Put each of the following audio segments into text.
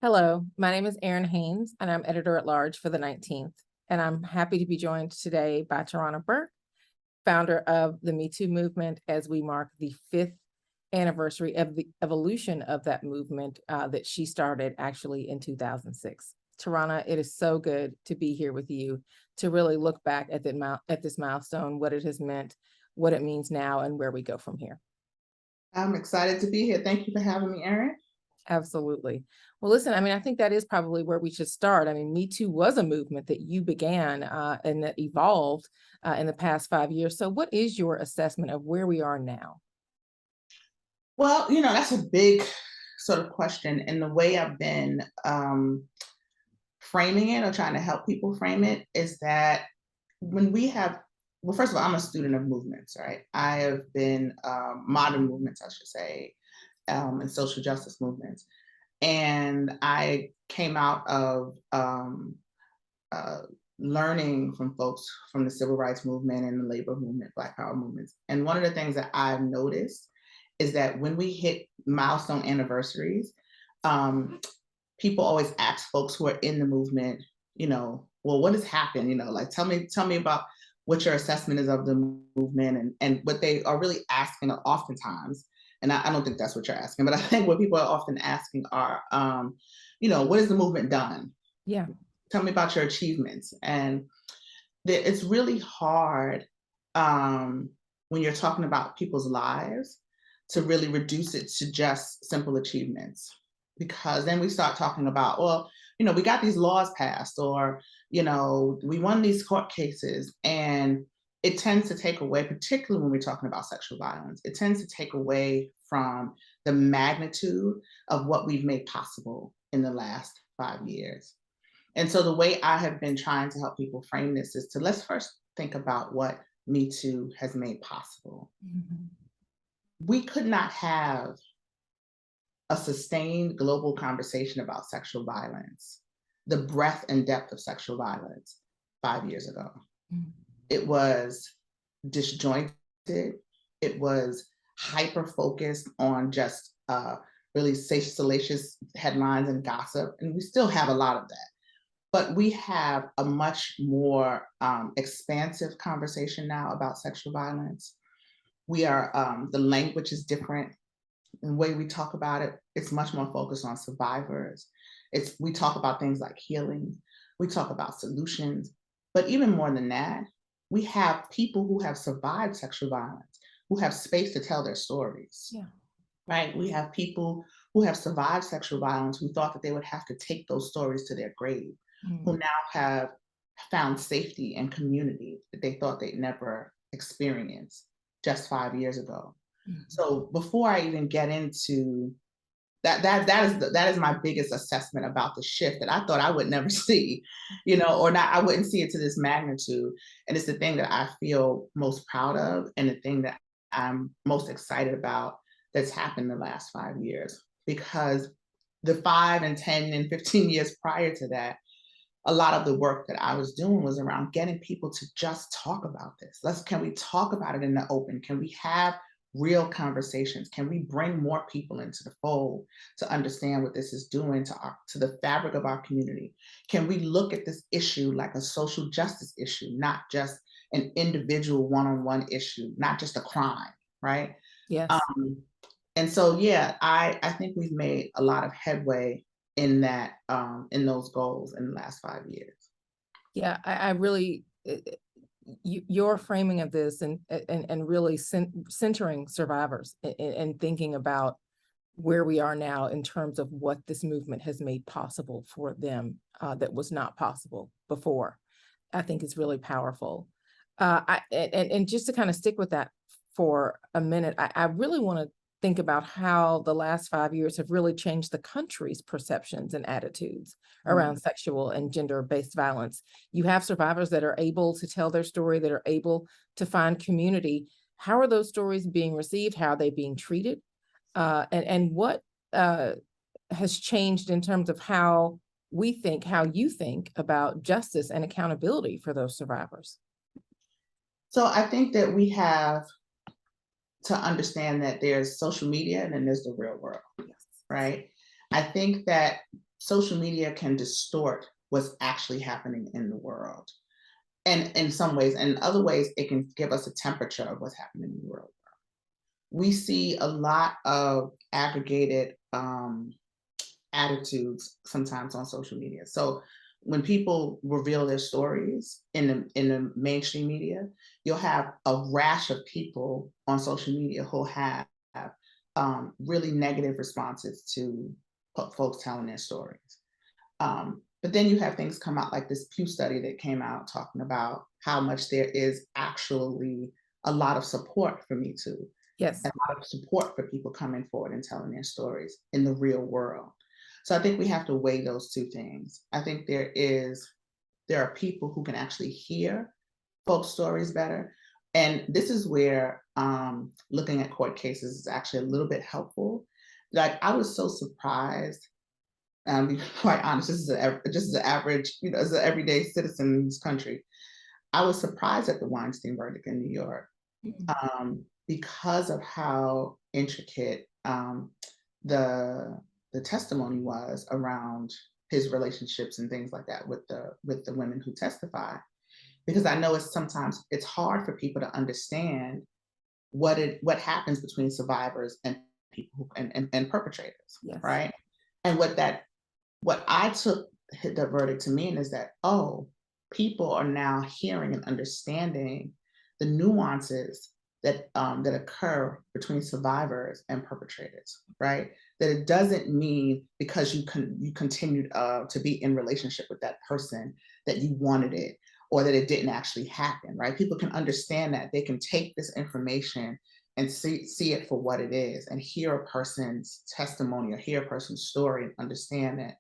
Hello, my name is Errin Haines, and I'm editor-at-large for the 19th. And I'm happy to be joined today by Tarana Burke, founder of the Me Too movement, as we mark the 5th anniversary of the evolution of that movement that she started actually in 2006. Tarana, it is so good to be here with you to really look back at this milestone, what it has meant, what it means now, and where we go from here. I'm excited to be here. Thank you for having me, Errin. Absolutely. Well, listen, I think that is probably where we should start. Me Too was a movement that you began and that evolved in the past 5 years. So what is your assessment of where we are now? Well, that's a big sort of question. And the way I've been framing it or trying to help people frame it is that when we have, well, first of all, I'm a student of movements, right? I have been modern movements, I should say, and social justice movements. And I came out of uh, learning from folks from the civil rights movement and the labor movement, Black Power movements. And one of the things that I've noticed is that when we hit milestone anniversaries, people always ask folks who are in the movement, well, what has happened? Like tell me about what your assessment is of the movement, and what they are really asking oftentimes. And I don't think that's what you're asking, but I think what people are often asking are, what has the movement done? Yeah. Tell me about your achievements. And it's really hard um, when you're talking about people's lives to really reduce it to just simple achievements, because then we start talking about, well, we got these laws passed, or we won these court cases, and it tends to take away, particularly when we're talking about sexual violence, it tends to take away from the magnitude of what we've made possible in the last 5 years. And so the way I have been trying to help people frame this is to, let's first think about what Me Too has made possible. Mhm. We could not have a sustained global conversation about sexual violence, the breadth and depth of sexual violence 5 years ago. Mhm. It was disjointed. It was hyper focused on just really salacious headlines and gossip. And we still have a lot of that. But we have a much more expansive conversation now about sexual violence. The language is different. The way we talk about it, it's much more focused on survivors. We talk about things like healing, we talk about solutions, but even more than that, we have people who have survived sexual violence, who have space to tell their stories, Yeah. right? We have people who have survived sexual violence who thought that they would have to take those stories to their grave, who Mhm. now have found safety and community that they thought they'd never experienced just 5 years ago. Mhm. So before I even get into that is my biggest assessment about the shift that I thought I would never see, or not, I wouldn't see it to this magnitude. And it's the thing that I feel most proud of, and the thing that I'm most excited about that's happened the last 5 years. Because the 5 and 10 and 15 years prior to that, a lot of the work that I was doing was around getting people to just talk about this. Can we talk about it in the open? Can we have real conversations? Can we bring more people into the fold to understand what this is doing to the fabric of our community? Can we look at this issue like a social justice issue, not just an individual one-on-one issue, not just a crime, right? Yes. Um, and so, yeah, I think we've made a lot of headway in that in those goals in the last 5 years. Yeah, I really your framing of this and really centering survivors and thinking about where we are now in terms of what this movement has made possible for them that was not possible before, I think is really powerful. And just to kind of stick with that for a minute, I really want to think about how the last 5 years have really changed the country's perceptions and attitudes around Mm. sexual and gender-based violence. You have survivors that are able to tell their story, that are able to find community. How are those stories being received? How are they being treated? And what has changed in terms of how we think, how you think about justice and accountability for those survivors? So I think that we have to understand that there's social media and then there's the real world, Yes. right? I think that social media can distort what's actually happening in the world. And in some ways, and in other ways, it can give us a temperature of what's happening in the world. We see a lot of aggregated attitudes sometimes on social media. So when people reveal their stories in the mainstream media, you'll have a rash of people on social media who have really negative responses to folks telling their stories. But then you have things come out like this Pew study that came out talking about how much there is actually a lot of support for Me Too, Yes. a lot of support for people coming forward and telling their stories in the real world. So I think we have to weigh those two things. I think there are people who can actually hear folks' stories better. And this is where looking at court cases is actually a little bit helpful. Like I was so surprised, be quite honest, just as an average, as an everyday citizen in this country, I was surprised at the Weinstein verdict in New York because of how intricate the testimony was around his relationships and things like that with the women who testify. Because I know sometimes it's hard for people to understand what happens between survivors and people and perpetrators, Yes. right? And what I took the verdict to mean is that, oh, people are now hearing and understanding the nuances that occur between survivors and perpetrators, right? That it doesn't mean because you continued to be in relationship with that person that you wanted it, or that it didn't actually happen, right? People can understand that. They can take this information and see it for what it is, and hear a person's testimony or hear a person's story and understand that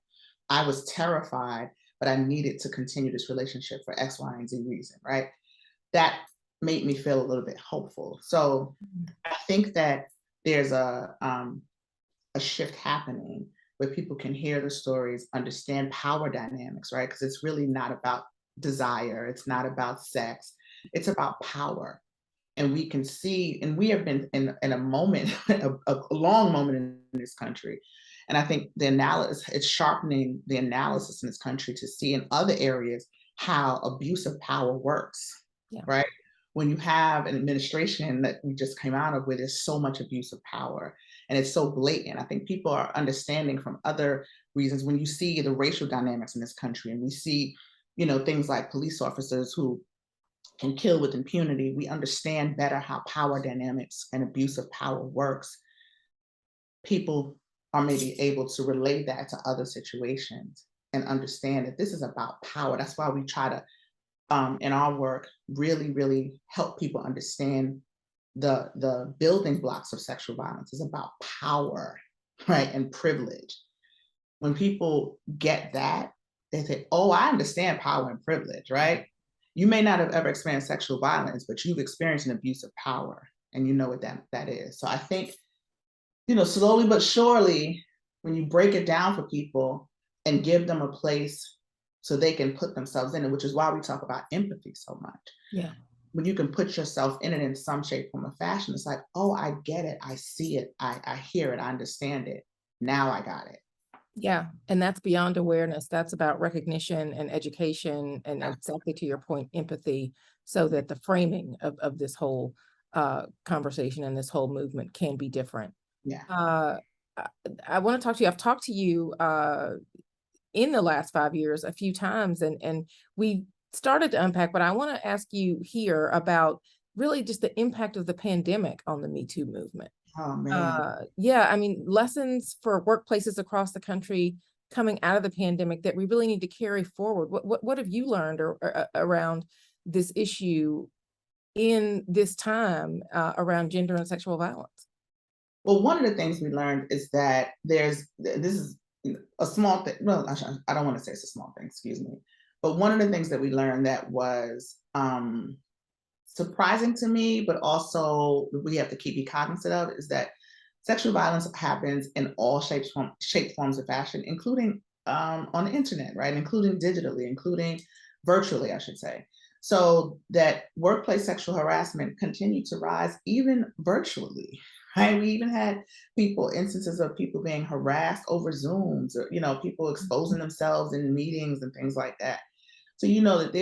I was terrified, but I needed to continue this relationship for X, Y, and Z reason, right? That made me feel a little bit hopeful. So I think that there's a shift happening where people can hear the stories, understand power dynamics, right? Because it's really not about desire, it's not about sex, it's about power. And we can see, and we have been in a moment, a long moment in this country. And I think it's sharpening the analysis in this country to see in other areas how abuse of power works, right? When you have an administration that we just came out of where there's so much abuse of power and it's so blatant, I think people are understanding from other reasons. When you see the racial dynamics in this country and we see, things like police officers who can kill with impunity, we understand better how power dynamics and abuse of power works. People are maybe able to relate that to other situations and understand that this is about power. That's why we try to, in our work, really, really help people understand the building blocks of sexual violence is about power, right, and privilege. When people get that, they say, oh, I understand power and privilege, right? You may not have ever experienced sexual violence, but you've experienced an abuse of power and you know what that is. So I think, slowly but surely, when you break it down for people and give them a place so they can put themselves in it, which is why we talk about empathy so much. Yeah. When you can put yourself in it in some shape, form, or fashion, it's like, oh, I get it. I see it. I hear it. I understand it. Now I got it. Yeah. And that's beyond awareness. That's about recognition and education and exactly to your point, empathy, so that the framing of this whole conversation and this whole movement can be different. Yeah. I want to talk to you. I've talked to you in the last 5 years a few times, and we started to unpack, but I want to ask you here about really just the impact of the pandemic on the Me Too movement. Oh, man. Yeah, I mean, lessons for workplaces across the country coming out of the pandemic that we really need to carry forward. What have you learned around this issue in this time around gender and sexual violence? Well, one of the things we learned is that this is a small thing. Well, I don't want to say it's a small thing, excuse me. But one of the things that we learned that was surprising to me, but also we have to be cognizant of, is that sexual violence happens in all shapes, forms, and fashion, including on the internet, right? Including digitally, including virtually, I should say. So that workplace sexual harassment continued to rise even virtually, right? We even had instances of people being harassed over Zooms, or, people exposing themselves in meetings and things like that. So you know that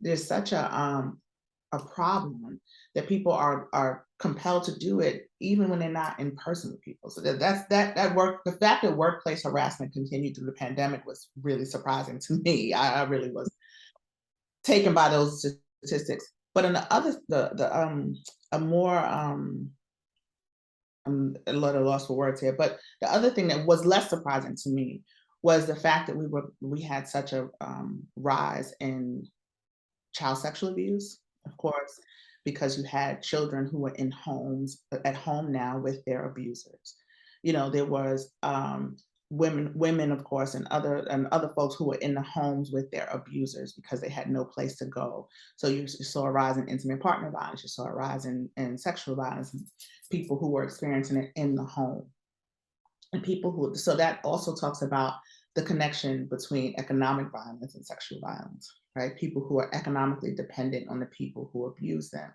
there's such a problem that people are compelled to do it even when they're not in person with people. So the fact that workplace harassment continued through the pandemic was really surprising to me. I really was taken by those statistics. But on the other, a more I'm a little lost for words here, but the other thing that was less surprising to me was the fact that we had such a rise in child sexual abuse, of course, because you had children who were at home now with their abusers. There was women, of course, and other folks who were in the homes with their abusers because they had no place to go. So you saw a rise in intimate partner violence, you saw a rise in sexual violence, people who were experiencing it in the home. And so that also talks about the connection between economic violence and sexual violence, right? People who are economically dependent on the people who abuse them,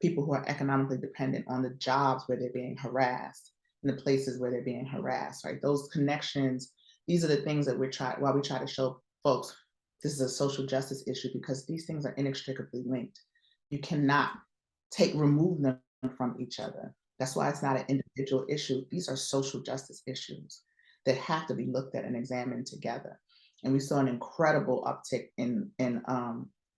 people who are economically dependent on the jobs where they're being harassed, in the places where they're being harassed, right? Those connections, these are the things that we try to show folks this is a social justice issue, because these things are inextricably linked. You cannot remove them from each other. That's why it's not an individual issue. These are social justice issues that have to be looked at and examined together. And we saw an incredible uptick in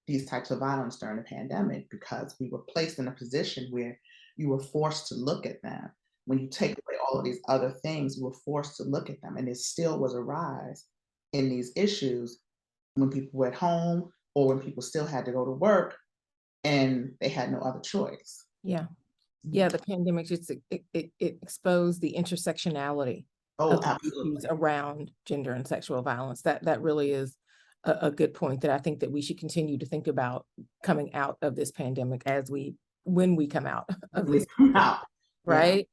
these types of violence during the pandemic because we were placed in a position where you were forced to look at them. When you take away all of these other things, you were forced to look at them. And there still was a rise in these issues when people were at home or when people still had to go to work and they had no other choice. Yeah. Yeah, the pandemic just it exposed the intersectionality of the issues around gender and sexual violence. That really is a good point that I think that we should continue to think about coming out of this pandemic when we come out of this pandemic, right?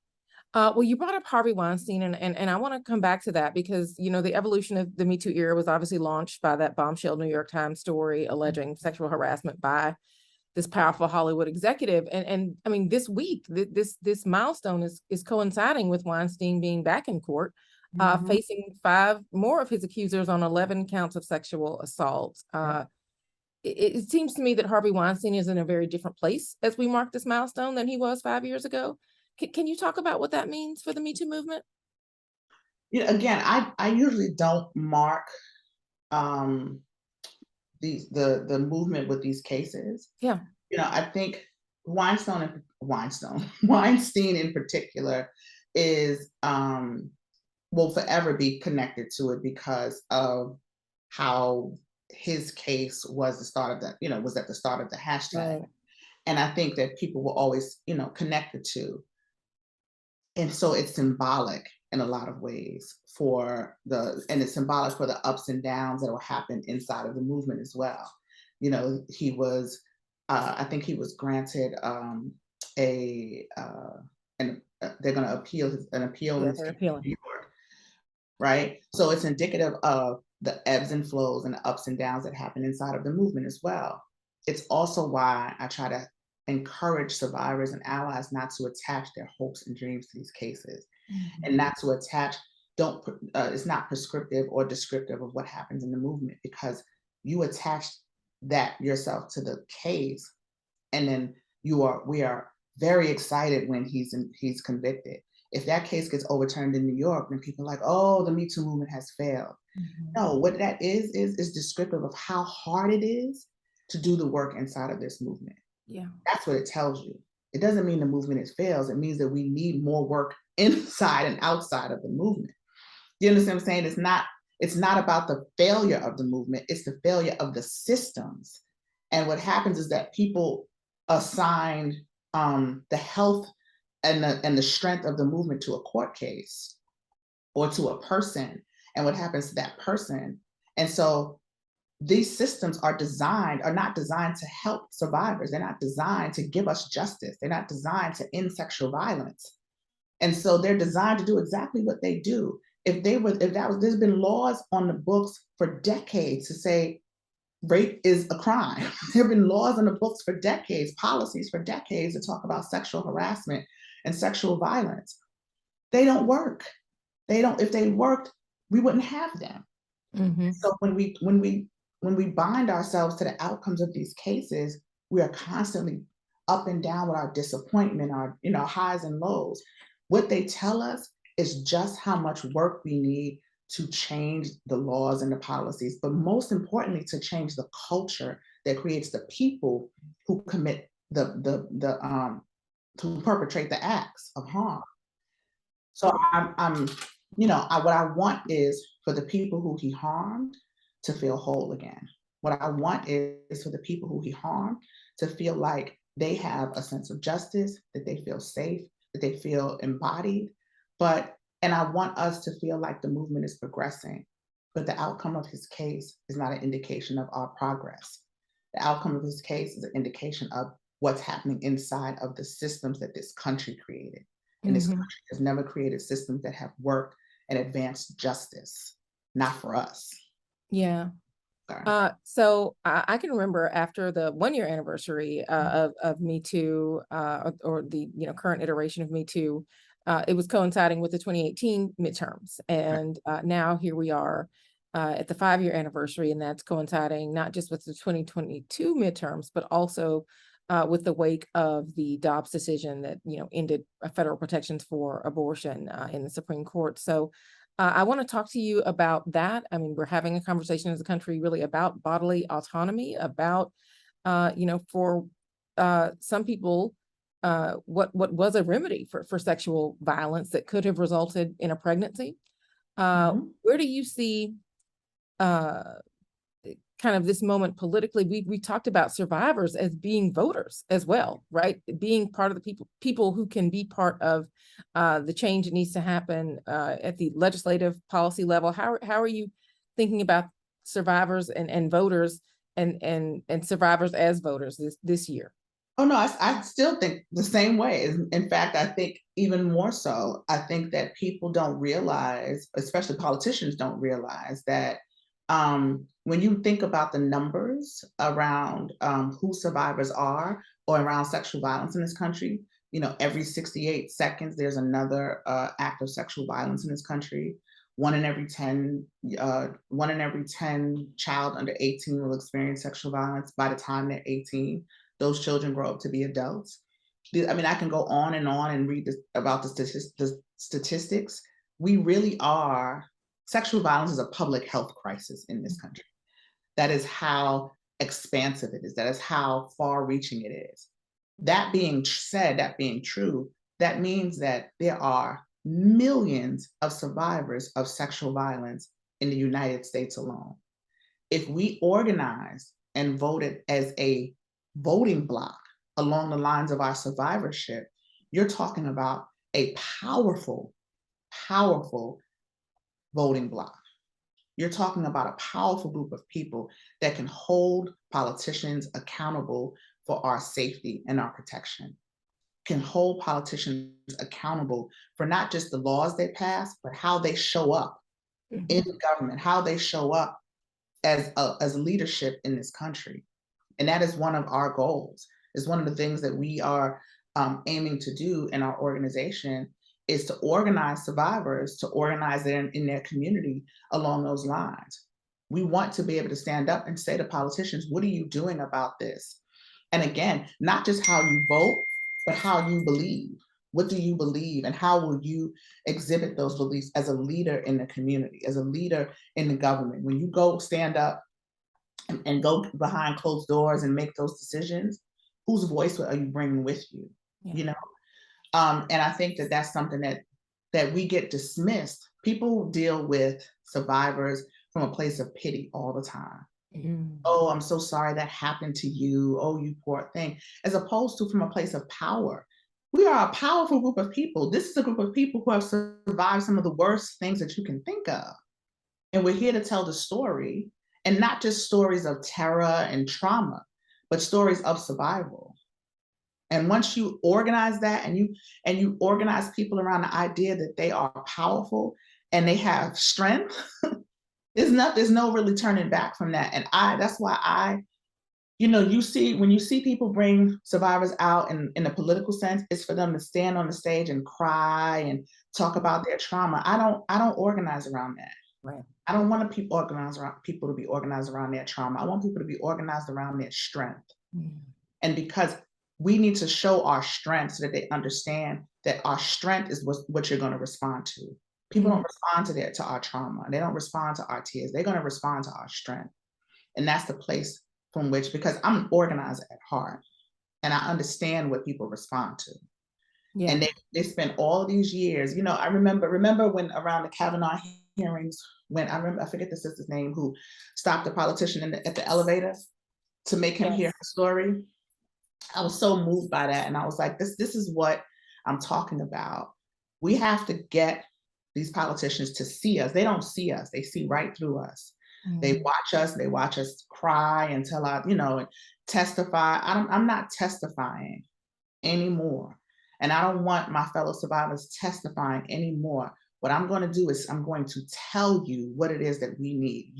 Well, you brought up Harvey Weinstein, and I want to come back to that because, the evolution of the Me Too era was obviously launched by that bombshell New York Times story alleging sexual harassment by this powerful Hollywood executive. And I mean, this week, this milestone is coinciding with Weinstein being back in court, facing 5 more of his accusers on 11 counts of sexual assault. It seems to me that Harvey Weinstein is in a very different place as we mark this milestone than he was 5 years ago. Can you talk about what that means for the Me Too movement? Again, I usually don't mark the movement with these cases. Yeah. I think Weinstein in particular is will forever be connected to it because of how his case was the start of was at the start of the hashtag. Right. And I think that people will always, connect the two. And so it's symbolic in a lot of ways and it's symbolic for the ups and downs that will happen inside of the movement as well. He was, I think he was granted they're going to appeal an appeal in They're appealing. New York, right? So it's indicative of the ebbs and flows and the ups and downs that happen inside of the movement as well. It's also why I try to encourage survivors and allies not to attach their hopes and dreams to these cases, and not to attach. It's not prescriptive or descriptive of what happens in the movement, because you attach that yourself to the case, and then we are very excited when he's convicted. If that case gets overturned in New York, then people are like, oh, the Me Too movement has failed. No, what that is descriptive of how hard it is to do the work inside of this movement. Yeah. That's what it tells you. It doesn't mean the movement fails. It means that we need more work inside and outside of the movement. You understand what I'm saying? It's not about the failure of the movement, it's the failure of the systems. And what happens is that people assign the health and the strength of the movement to a court case or to a person, and what happens to that person. And so these systems are not designed to help survivors. They're not designed to give us justice. They're not designed to end sexual violence. And so they're designed to do exactly what they do. There's been laws on the books for decades to say rape is a crime. There have been laws on the books for decades, policies for decades to talk about sexual harassment and sexual violence, they don't work. If they worked, we wouldn't have them. Mhm. So when we bind ourselves to the outcomes of these cases, we are constantly up and down with our disappointment, our highs and lows. What they tell us is just how much work we need to change the laws and the policies, but most importantly, to change the culture that creates the people who commit the to perpetrate the acts of harm. So what I want is for the people who he harmed to feel whole again. What I want is for the people who he harmed to feel like they have a sense of justice, that they feel safe, that they feel embodied. And I want us to feel like the movement is progressing, but the outcome of his case is not an indication of our progress. The outcome of his case is an indication of what's happening inside of the systems that this country created. And this Mhm. country has never created systems that have worked and advanced justice, not for us. Yeah. Sorry. So I can remember after the 1 year anniversary of Me Too, or the current iteration of Me Too, it was coinciding with the 2018 midterms, Right. and now here we are at the 5 year anniversary, and that's coinciding not just with the 2022 midterms, but also with the wake of the Dobbs decision that ended federal protections for abortion in the Supreme Court. So I want to talk to you about that. I mean, we're having a conversation as a country really about bodily autonomy, about, for some people, what was a remedy for sexual violence that could have resulted in a pregnancy. Mhm. Where do you see uh, kind of this moment politically? We talked about survivors as being voters as well, right? Being part of the people who can be part of the change that needs to happen at the legislative policy level. How are you thinking about survivors and voters and survivors as voters this year? Oh no, I still think the same way. In fact, I think even more so. I think that people don't realize, especially politicians don't realize that when you think about the numbers around who survivors are or around sexual violence in this country, every 68 seconds there's another act of sexual violence in this country. One in every 10 child under 18 will experience sexual violence by the time they're 18. Those children grow up to be adults. I mean, I can go on and read about the statistics. We really are, sexual violence is a public health crisis in this country. That is how expansive it is. That is how far reaching it is. That being said, that being true, that means that there are millions of survivors of sexual violence in the United States alone. If we organized and voted as a voting bloc along the lines of our survivorship, you're talking about a powerful, powerful voting bloc. You're talking about a powerful group of people that can hold politicians accountable for our safety and our protection, can hold politicians accountable for not just the laws they pass, but how they show up in Mhm. government, how they show up as leadership in this country. And that is one of our goals. Is one of the things that we are aiming to do in our organization is to organize survivors, to organize them in their community along those lines. We want to be able to stand up and say to politicians, what are you doing about this? And again, not just how you vote, but how you believe. What do you believe, and how will you exhibit those beliefs as a leader in the community, as a leader in the government? When you go stand up and go behind closed doors and make those decisions, whose voice are you bringing with you? Yeah. You know, and I think that that's something that we get dismissed. People deal with survivors from a place of pity all the time. Mm. Oh, I'm so sorry that happened to you. Oh, you poor thing. As opposed to from a place of power. We are a powerful group of people. This is a group of people who have survived some of the worst things that you can think of. And we're here to tell the story, and not just stories of terror and trauma, but stories of survival. And once you organize that and you organize people around the idea that they are powerful and they have strength, there's no really turning back from that. And that's why you know, when you see people bring survivors out in a political sense, it's for them to stand on the stage and cry and talk about their trauma. I don't organize around that. Right. I don't want people to be organized around their trauma. I want people to be organized around their strength. Mm. And because we need to show our strength so that they understand that our strength is what you're going to respond to. People don't respond to our trauma. They don't respond to our tears. They're going to respond to our strength. And that's the place from which, because I'm an organizer at heart and I understand what people respond to. Yeah. And they spent all these years, you know, I remember when around the Kavanaugh hearings, when I forget the sister's name, who stopped the politician at the elevator to make him hear her story. I was so moved by that. And I was like, this is what I'm talking about. We have to get these politicians to see us. They don't see us. They see right through us. They watch us cry and tell our, you know, and testify. I'm not testifying anymore. And I don't want my fellow survivors testifying anymore. What I'm going to do is I'm going to tell you what it is that we need.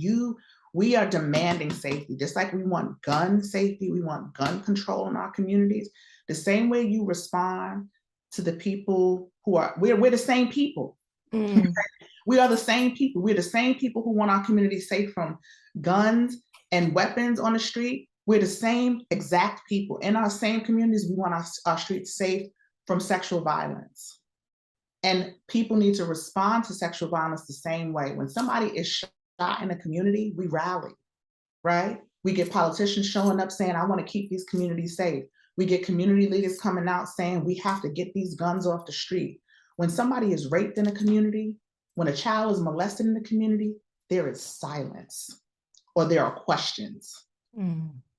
We are demanding safety, just like we want gun safety, we want gun control in our communities. The same way you respond to the people we're the same people. Mm. We are the same people. We're the same people who want our community safe from guns and weapons on the street. We're the same exact people. In our same communities, we want our streets safe from sexual violence. And people need to respond to sexual violence the same way. When somebody is shot in a community, we rally, right? We get politicians showing up saying, I want to keep these communities safe. We get community leaders coming out saying, we have to get these guns off the street. When somebody is raped in a community, when a child is molested in the community, there is silence or there are questions,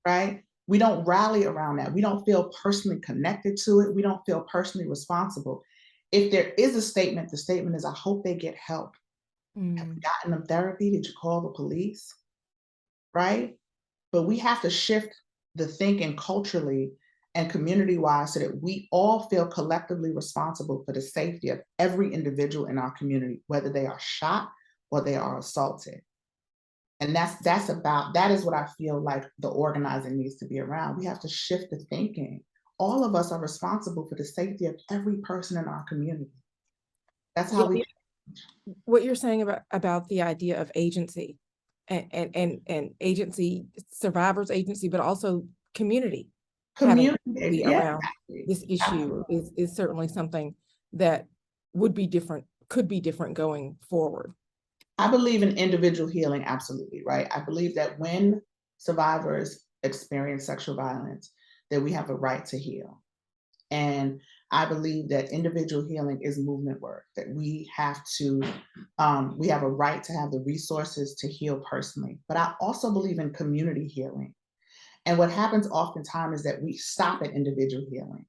right? We don't rally around that. We don't feel personally connected to it. We don't feel personally responsible. If there is a statement, the statement is, I hope they get help. Have you gotten them therapy? Did you call the police? Right? But we have to shift the thinking culturally and community-wise so that we all feel collectively responsible for the safety of every individual in our community, whether they are shot or they are assaulted. And that is what I feel like the organizing needs to be around. We have to shift the thinking. All of us are responsible for the safety of every person in our community. That's how we. What you're saying about the idea of agency and agency, survivors agency, but also community around this issue is certainly something that would be different, could be different going forward. I believe in individual healing, absolutely, right? I believe that when survivors experience sexual violence, that we have a right to heal. And I believe that individual healing is movement work, that we have a right to have the resources to heal personally. But I also believe in community healing. And what happens oftentimes is that we stop at individual healing.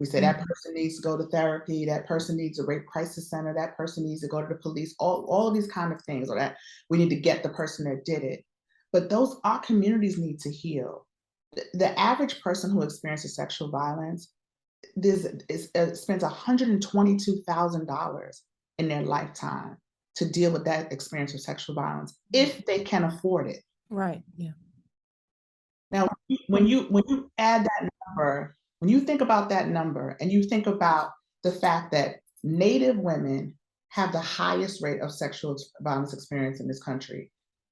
We say that person needs to go to therapy, that person needs a rape crisis center, that person needs to go to the police, all of these kind of things, or that we need to get the person that did it. But our communities need to heal. The average person who experiences sexual violence spends $122,000 in their lifetime to deal with that experience of sexual violence, if they can afford it. Right, yeah. Now, when you add that number, when you think about that number and you think about the fact that Native women have the highest rate of sexual violence experience in this country,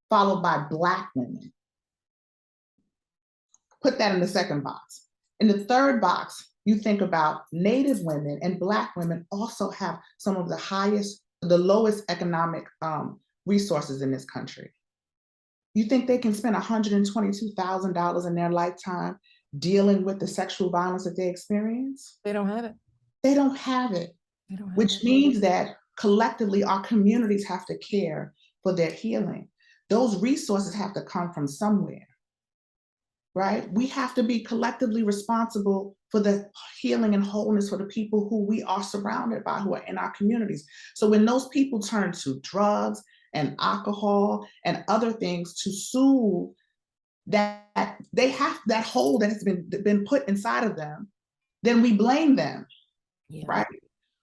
followed by Black women. Put that in the second box. In the third box, you think about Native women and Black women also have some of the lowest economic resources in this country. You think they can spend $122,000 in their lifetime dealing with the sexual violence that they experience? They don't have it. They don't have it. Which means that collectively our communities have to care for their healing. Those resources have to come from somewhere, right? We have to be collectively responsible for the healing and wholeness for the people who we are surrounded by, who are in our communities. So when those people turn to drugs and alcohol and other things to soothe that they have that hole that has been put inside of them, then we blame them, right?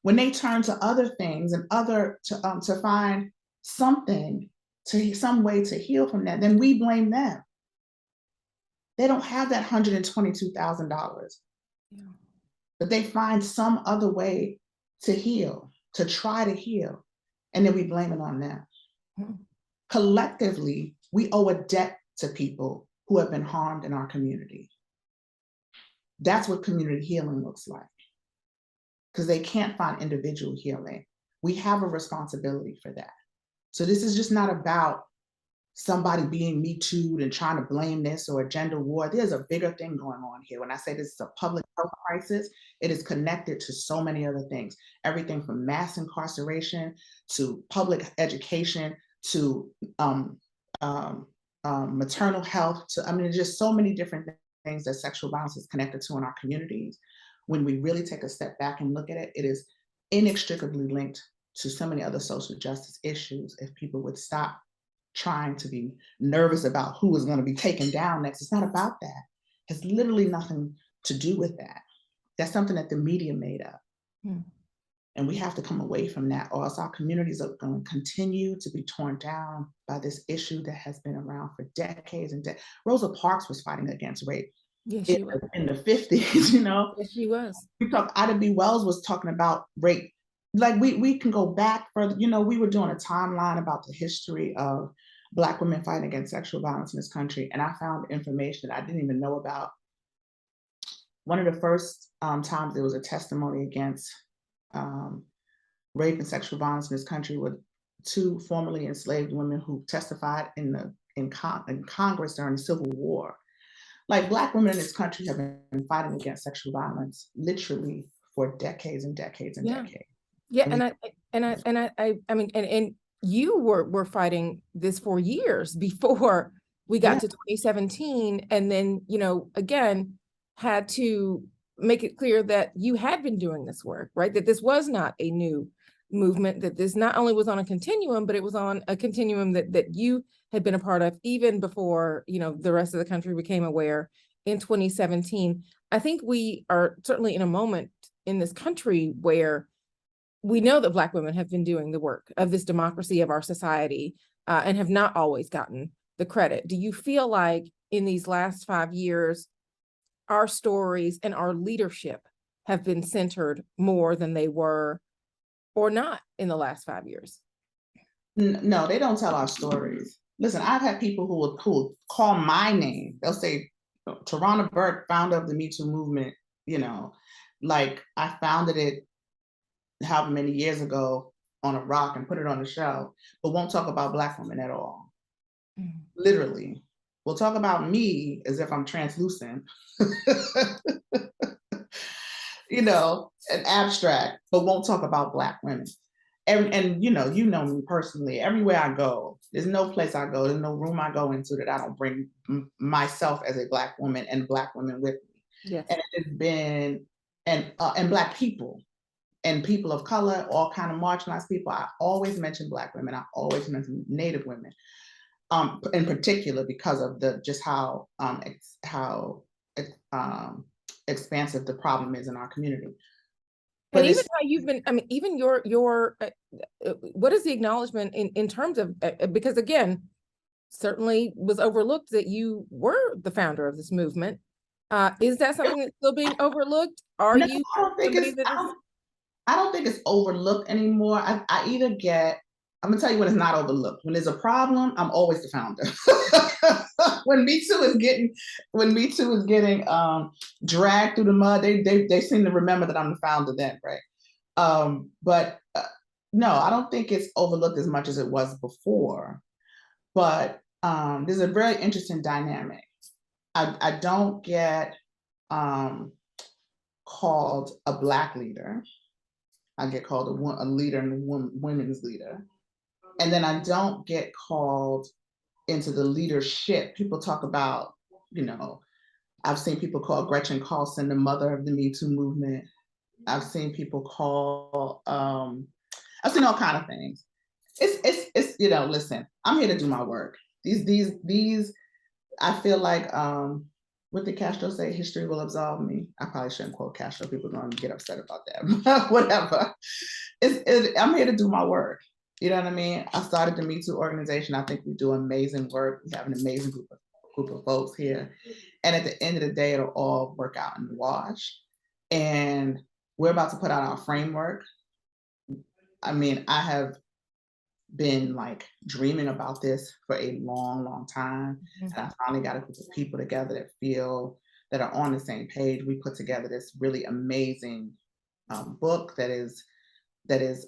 When they turn to other things and to find some way to heal from that, then we blame them. they don't have that $122,000. Yeah. But they find some other way to heal, to try to heal, and then we blame it on them. Hmm. Collectively, we owe a debt to people who have been harmed in our community. That's what community healing looks like, because they can't find individual healing. We have a responsibility for that. So this is just not about somebody being Me Too'd and trying to blame this or a gender war. There's a bigger thing going on here. When I say this is a public health crisis, it is connected to so many other things. Everything from mass incarceration to public education to maternal health. I mean, just so many different things that sexual violence is connected to in our communities. When we really take a step back and look at it, it is inextricably linked to so many other social justice issues. If people would stop trying to be nervous about who is going to be taken down next. It's not about that. It's literally nothing to do with that. That's something that the media made up. Hmm. And we have to come away from that, or else our communities are going to continue to be torn down by this issue that has been around for decades and decades. Rosa Parks was fighting against rape in the 50s, you know? Yes, she was. Ida B. Wells was talking about rape. Like we can go back further. You know, we were doing a timeline about the history of Black women fighting against sexual violence in this country, and I found information that I didn't even know about. One of the first times there was a testimony against rape and sexual violence in this country with two formerly enslaved women who testified in Congress during the Civil War. Like, Black women in this country have been fighting against sexual violence literally for decades and decades and decades. Yeah, I mean, and you were fighting this for years before we got to 2017, and then, you know, again, had to make it clear that you had been doing this work, right? That this was not a new movement, that this not only was on a continuum, but it was on a continuum that you had been a part of even before, you know, the rest of the country became aware in 2017. I think we are certainly in a moment in this country where we know that Black women have been doing the work of this democracy of our society and have not always gotten the credit. Do you feel like in these last 5 years, our stories and our leadership have been centered more than they were or not in the last 5 years? No, they don't tell our stories. Listen, I've had people who will call my name. They'll say, Tarana Burke, founder of the Me Too movement, you know, like I founded it however many years ago on a rock and put it on the shelf, but won't talk about Black women at all. Mm-hmm. Literally. We'll talk about me as if I'm translucent, you know, an abstract, but won't talk about Black women. And you know me personally, everywhere I go, there's no place I go, there's no room I go into that I don't bring myself as a Black woman and Black women with me. Yes. And it has been, and Black people and people of color, all kind of marginalized people. I always mention Black women. I always mention Native women, in particular because of just how expansive the problem is in our community. But even how you've been, I mean, even your what is the acknowledgement in terms of, because again, certainly was overlooked that you were the founder of this movement. Is that something that's still being overlooked? Are you somebody that is? I don't think it's overlooked anymore. I either get, I'm gonna tell you when it's not overlooked. When there's a problem, I'm always the founder. When Me Too is getting dragged through the mud, they seem to remember that I'm the founder then, right? But no, I don't think it's overlooked as much as it was before. But there's a very interesting dynamic. I don't get called a Black leader. I get called a leader and a women's leader. And then I don't get called into the leadership. People talk about, you know, I've seen people call Gretchen Carlson the mother of the Me Too movement. I've seen people call, I've seen all kinds of things. It's you know, listen, I'm here to do my work. These, I feel like, what did Castro say? History will absolve me. I probably shouldn't quote Castro. People are going to get upset about that. Whatever. I'm here to do my work. You know what I mean? I started the Me Too organization. I think we do amazing work. We have an amazing group of group of folks here. And at the end of the day, it'll all work out in the wash. And we're about to put out our framework. I mean, I have been like dreaming about this for a long, long time. Mhm. And I finally got a group of people together that feel that are on the same page. We put together this really amazing book that is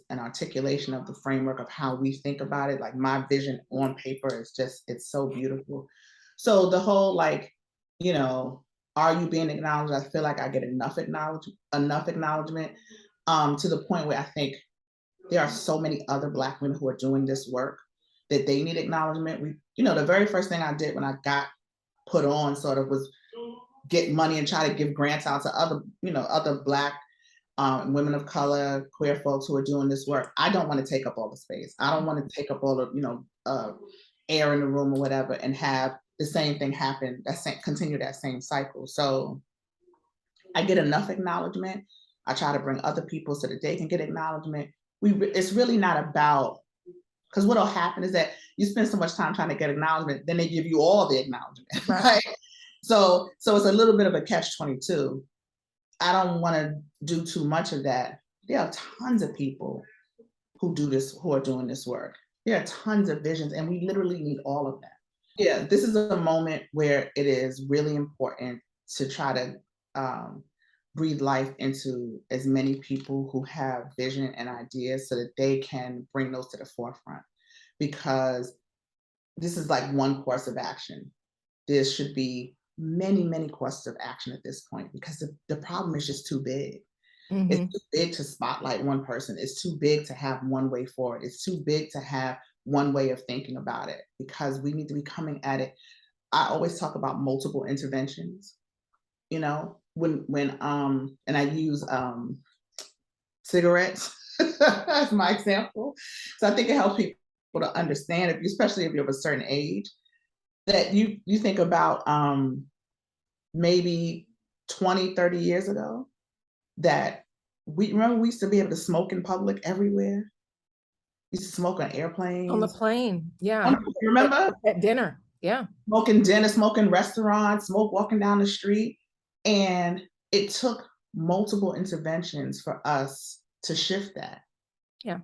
an articulation of the framework of how we think about it. Like my vision on paper is just, it's so beautiful. So the whole like, you know, are you being acknowledged? I feel like I get enough acknowledgement to the point where I think there are so many other Black women who are doing this work that they need acknowledgement. The very first thing I did when I got put on sort of was get money and try to give grants out to other Black women of color, queer folks who are doing this work. I don't want to take up all the space. I don't want to take up all the air in the room or whatever, and have the same thing happen. Continue that same cycle. So I get enough acknowledgement. I try to bring other people so that they can get acknowledgement. It's really not about, because what'll happen is that you spend so much time trying to get acknowledgement, then they give you all the acknowledgement, right? So it's a little bit of a catch-22. I don't want to do too much of that. There are tons of people who are doing this work. There are tons of visions, and we literally need all of that. Yeah, this is a moment where it is really important to try to breathe life into as many people who have vision and ideas so that they can bring those to the forefront. Because this is like one course of action. There should be many, many courses of action at this point, because the problem is just too big. It's too big to spotlight one person. It's too big to have one way forward. It's too big to have one way of thinking about it, because we need to be coming at it. I always talk about multiple interventions, when and I use cigarettes as my example. So I think it helps people to understand, especially if you're of a certain age, that you think about maybe 20, 30 years ago, that we used to be able to smoke in public everywhere. We used to smoke on On the airplanes. plane, yeah. Remember? At dinner, yeah. Smoking dinner, smoking restaurants, smoke walking down the street. And it took multiple interventions for us to shift that. Yeah.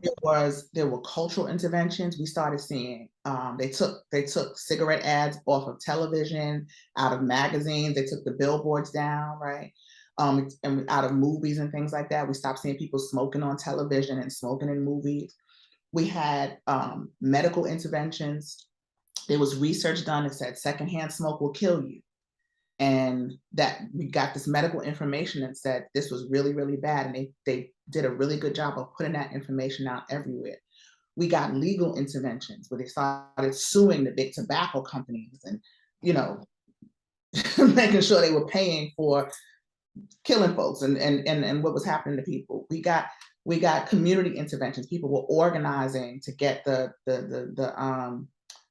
There were cultural interventions. We started seeing they took cigarette ads off of television, out of magazines. They took the billboards down, right? And out of movies and things like that. We stopped seeing people smoking on television and smoking in movies. We had medical interventions. There was research done that said secondhand smoke will kill you. And that we got this medical information that said this was really, really bad. And they did a really good job of putting that information out everywhere. We got legal interventions where they started suing the big tobacco companies and, making sure they were paying for killing folks and what was happening to people. We got community interventions. People were organizing to get the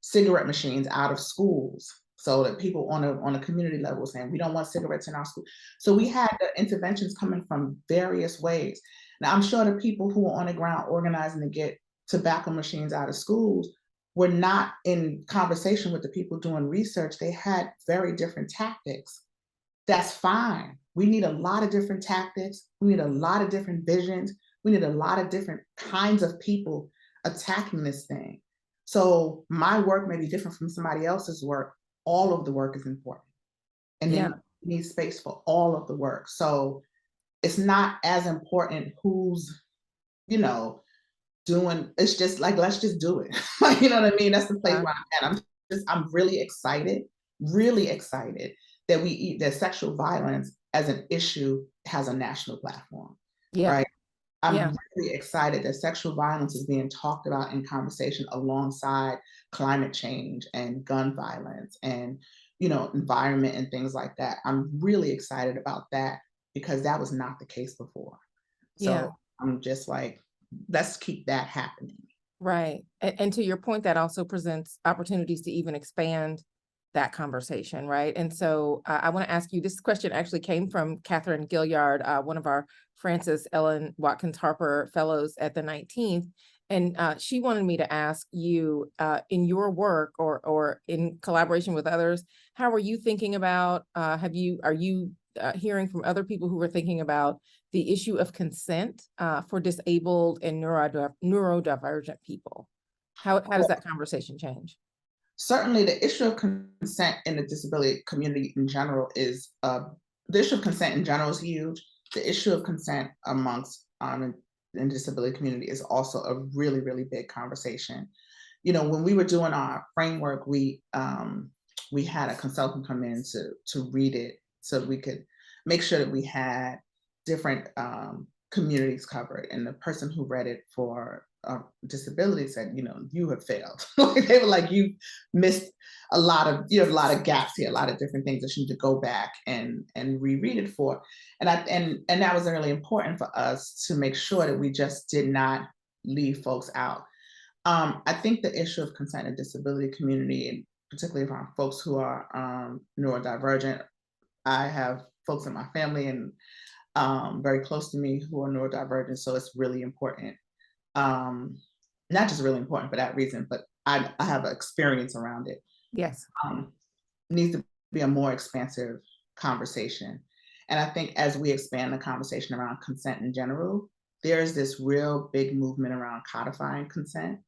cigarette machines out of schools, so that people on a community level were saying, we don't want cigarettes in our school. So we had the interventions coming from various ways. Now, I'm sure the people who were on the ground organizing to get tobacco machines out of schools were not in conversation with the people doing research. They had very different tactics. That's fine. We need a lot of different tactics. We need a lot of different visions. We need a lot of different kinds of people attacking this thing. So my work may be different from somebody else's work. All of the work is important. And then you need space for all of the work. So it's not as important who's, doing, it's just like, let's just do it. You know what I mean? That's the place where I'm at. I'm really excited that sexual violence as an issue has a national platform. Yeah. Right. I'm Yeah. really excited that sexual violence is being talked about in conversation alongside climate change and gun violence and, environment and things like that. I'm really excited about that, because that was not the case before. So I'm just like, let's keep that happening. Right. And to your point, that also presents opportunities to even expand that conversation, right? And so I want to ask you, this question actually came from Catherine Gilliard, one of our Frances Ellen Watkins Harper fellows at the 19th. And she wanted me to ask you, in your work or in collaboration with others, how are you thinking about, are you hearing from other people who are thinking about the issue of consent for disabled and neurodivergent people? How does that conversation change? Certainly the issue of consent in the disability community in general is the issue of consent in general is huge. The issue of consent amongst in disability community is also a really, really big conversation. You know, when we were doing our framework, we had a consultant come in to read it so we could make sure that we had different communities covered. And the person who read it for disability said, you know, you have failed. Like, they were like, you missed you have a lot of gaps here, a lot of different things that you need to go back and reread it for. And that was really important for us to make sure that we just did not leave folks out. I think the issue of consent in disability community, and particularly around folks who are neurodivergent, I have folks in my family and very close to me who are neurodivergent, so it's really important. Not just really important for that reason, but I have experience around it. Yes. Needs to be a more expansive conversation. And I think as we expand the conversation around consent in general, there's this real big movement around codifying consent.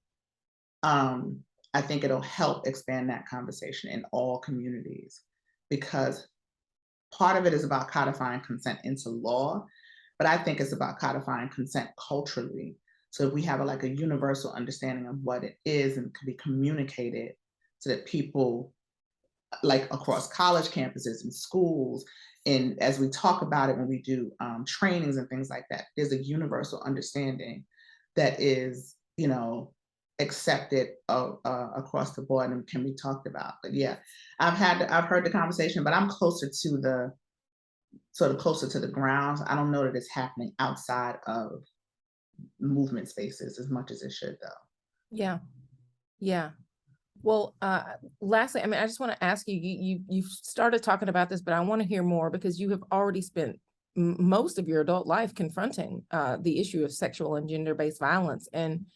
I think it'll help expand that conversation in all communities, because part of it is about codifying consent into law, but I think it's about codifying consent culturally. So if we have like a universal understanding of what it is and can be communicated so that people, like across college campuses and schools, and as we talk about it when we do trainings and things like that, there's a universal understanding that is, you know, accepted across the board and can be talked about. But yeah, I've heard the conversation, but I'm closer to the closer to the ground. I don't know that it's happening outside of movement spaces as much as it should, though. Yeah. Yeah. Well, lastly, I mean, I just want to ask you, you've started talking about this, but I want to hear more because you have already spent most of your adult life confronting the issue of sexual and gender-based violence. And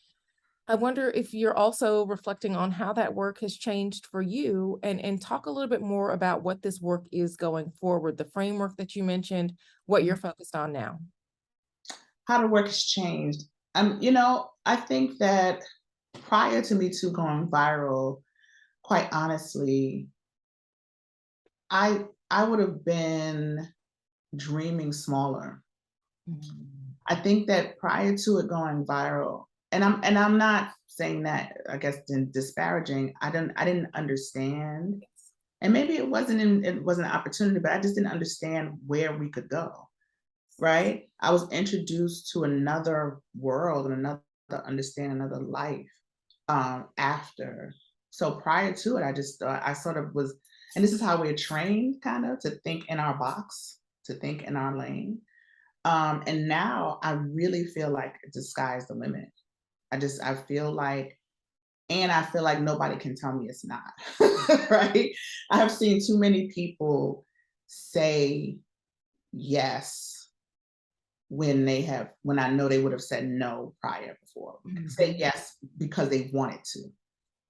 I wonder if you're also reflecting on how that work has changed for you, and talk a little bit more about what this work is going forward, the framework that you mentioned, what you're focused on now. How the work has changed. You know, I think that prior to Me Too going viral, quite honestly, I would have been dreaming smaller. I think that prior to it going viral, and I'm not saying that, I guess, in disparaging, I didn't understand. And maybe it wasn't an opportunity, but I just didn't understand where we could go. Right? I was introduced to another world and another understanding, another life after. So prior to it, I just thought I sort of was, and this is how we're trained kind of to think in our box, to think in our lane. And now I really feel like the sky is the limit. I feel like, and I feel like nobody can tell me it's not, right? I have seen too many people say yes when I know they would have said no prior before. Say yes because they wanted to,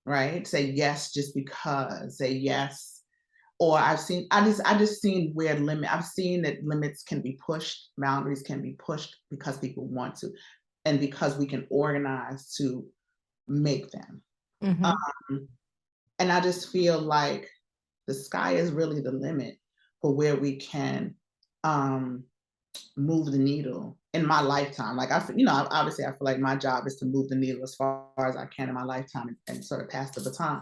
right? Say yes just because, say yes. Or I just seen where I've seen that limits can be pushed, boundaries can be pushed because people want to, and because we can organize to make them. And I just feel like the sky is really the limit for where we can move the needle in my lifetime. Like obviously I feel like my job is to move the needle as far as I can in my lifetime and sort of pass the baton.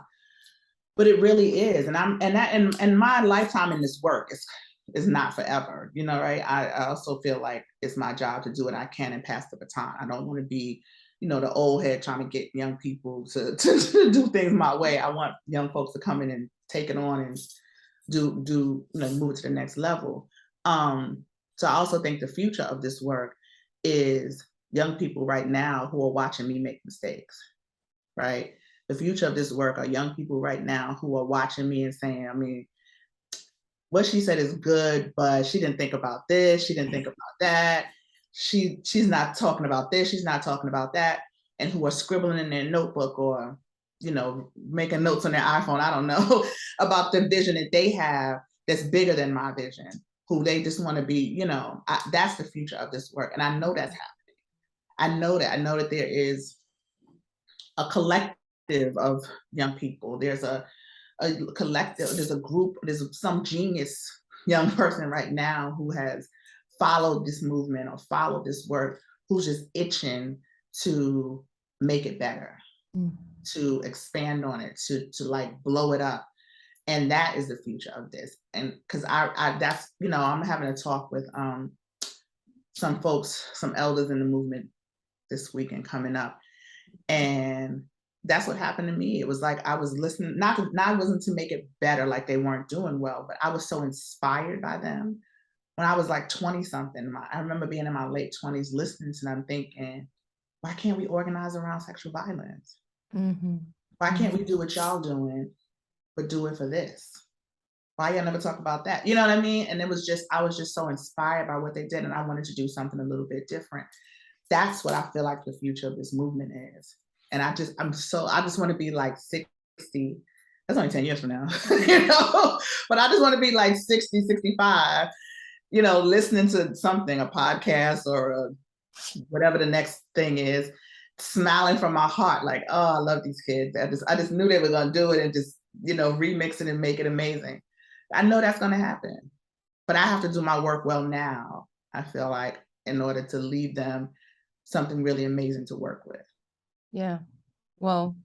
But it really is, and my lifetime in this work is not forever, you know, right? I also feel like it's my job to do what I can and pass the baton. I don't want to be, you know, the old head trying to get young people to do things my way. I want young folks to come in and take it on and do you know, move it to the next level. So I also think the future of this work is young people right now who are watching me make mistakes, right? The future of this work are young people right now who are watching me and saying, I mean, what she said is good, but she didn't think about this, she didn't think about that. She's not talking about this, she's not talking about that. and who are scribbling in their notebook or, making notes on their iPhone, I don't know, about the vision that they have that's bigger than my vision, who they just want to be, that's the future of this work. And I know that's happening. I know that there is a collective of young people. There's a collective, there's a group, there's some genius young person right now who has followed this movement or followed this work, who's just itching to make it better, to expand on it, to like blow it up. And that is the future of this. And because I that's, I'm having a talk with some folks, some elders in the movement this weekend coming up. And that's what happened to me. It was like I was listening, not wasn't to make it better, like they weren't doing well, but I was so inspired by them. When I was like 20 something, I remember being in my late 20s listening to them thinking, why can't we organize around sexual violence? Why can't we do what y'all doing, but do it for this? Why y'all never talk about that? You know what I mean? And I was just so inspired by what they did, and I wanted to do something a little bit different. That's what I feel like the future of this movement is. And I just want to be like 60. That's only 10 years from now, but I just want to be like 60, 65, listening to something, a podcast or whatever the next thing is, smiling from my heart, like, oh, I love these kids. I just knew they were going to do it and just, remix it and make it amazing. I know that's going to happen, but I have to do my work well now, I feel like, in order to leave them something really amazing to work with. Yeah. Well,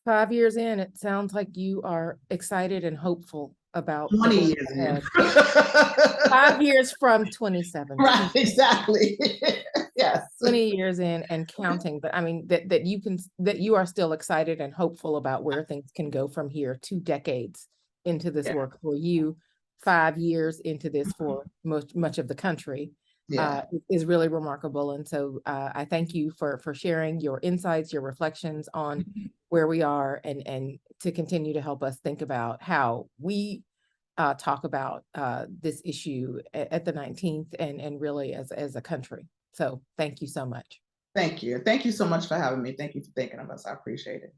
5 years in, it sounds like you are excited and hopeful about 20 years in. 5 years from 27. Right, exactly. Yes. 20 years in and counting, but I mean that you are still excited and hopeful about where things can go from here, 2 decades into this work for you, 5 years into this for much of the country. Is really remarkable. And so I thank you for sharing your insights, your reflections on where we are, and to continue to help us think about how we talk about this issue at the 19th and really as a country. So thank you so much. Thank you. Thank you so much for having me. Thank you for thinking of us. I appreciate it.